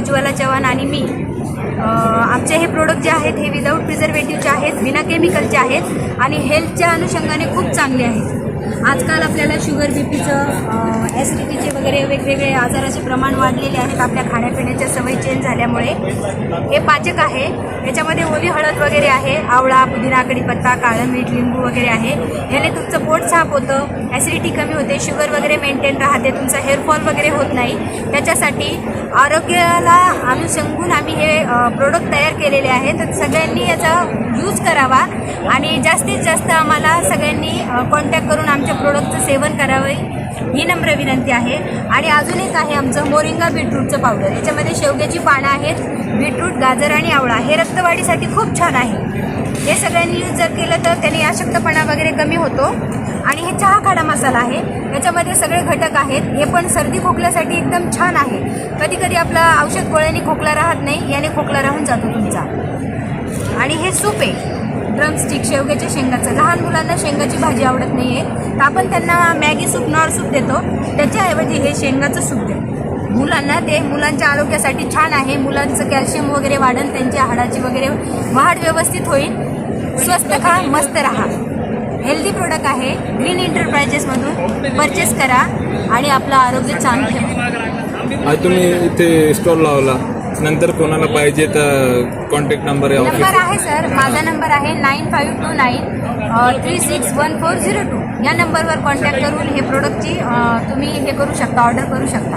उज्ज्वला चव्हाण आणि मी आमचे हे प्रोडक्ट जे आहेत हे विदाऊट प्रिझर्वेटिव्हचे आहेत, बिना केमिकलचे आहेत आणि हेल्थच्या अनुषंगाने खूप चांगले आहेत. आजकाल आपल्याला शुगर, बीपीचं, ॲसिडिटीचे वगैरे वेगवेगळे आजाराचे प्रमाण वाढलेले आहेत आपल्या खाण्यापिण्याच्या सवयी चेंज झाल्यामुळे. हे पाचक आहे, याच्यामध्ये ओली हळद वगैरे आहे, आवळा, पुदिना, कढीपत्ता, काळं मीठ, लिंबू वगैरे आहे. याने तुमचं पोट साफ होतं, ॲसिडिटी कमी होते, शुगर वगैरे मेंटेन राहते, तुमचा हेअरफॉल वगैरे होत नाही. त्याच्यासाठी आरोग्याला अनुषंगून आम्ही हे प्रोडक्ट तयार केलेले आहेत. तर सगळ्यांनी याचा यूज करावा आणि जास्तीत जास्त आम्हाला सगळ्यांनी कॉन्टॅक्ट करून आमच्या प्रोडक्टचं सेवन करावे ही नम्र विनंती आहे. आणि अजून एक आहे आमचं मोरिंगा बीटरूटचं पावडर. याच्यामध्ये शेवग्याची पानं आहेत, बीटरूट, गाजर आणि आवळा. हे रक्तवाढीसाठी खूप छान आहे. हे सगळ्यांनी यूज जर केलं तर त्याने अशक्तपणा वगैरे कमी होतो. आणि हे चहा काढा मसाला आहे, याच्यामध्ये सगळे घटक आहेत. हे पण सर्दी खोकल्यासाठी एकदम छान आहे. कधी कधी आपला औषध गोळ्याने खोकला राहत नाही, याने खोकला राहून जातो तुमचा. आणि हे सूप आहे ड्रमस्टिक शेवग्याच्या शेंगाचं. लहान मुलांना शेंगाची भाजी आवडत नाही आहे, तर आपण त्यांना मॅगी सूप, नॉर सूप देतो, त्याच्याऐवजी हे शेंगाचं सूप देतो मुलांना. ते मुलांच्या आरोग्यासाठी छान आहे. मुलांचं कॅल्शियम वगैरे वाढेल, त्यांच्या हाडाची वगैरे वाढ व्यवस्थित होईल. स्वस्त खा, मस्त राहा. हेल्दी प्रोडक्ट आहे. ग्रीन एंटरप्राइजेसमधून परचेस करा आणि आपलं आरोग्य चांगलं ठेवा. आज तुम्ही इथे स्टॉल लावला, नंतर कोणाला पाहिजे तर कॉन्टॅक्ट नंबर आहे सर. माझा नंबर आहे 9529 361402. या नंबरवर कॉन्टॅक्ट करून हे प्रोडक्टची तुम्ही हे करू शकता, ऑर्डर करू शकता.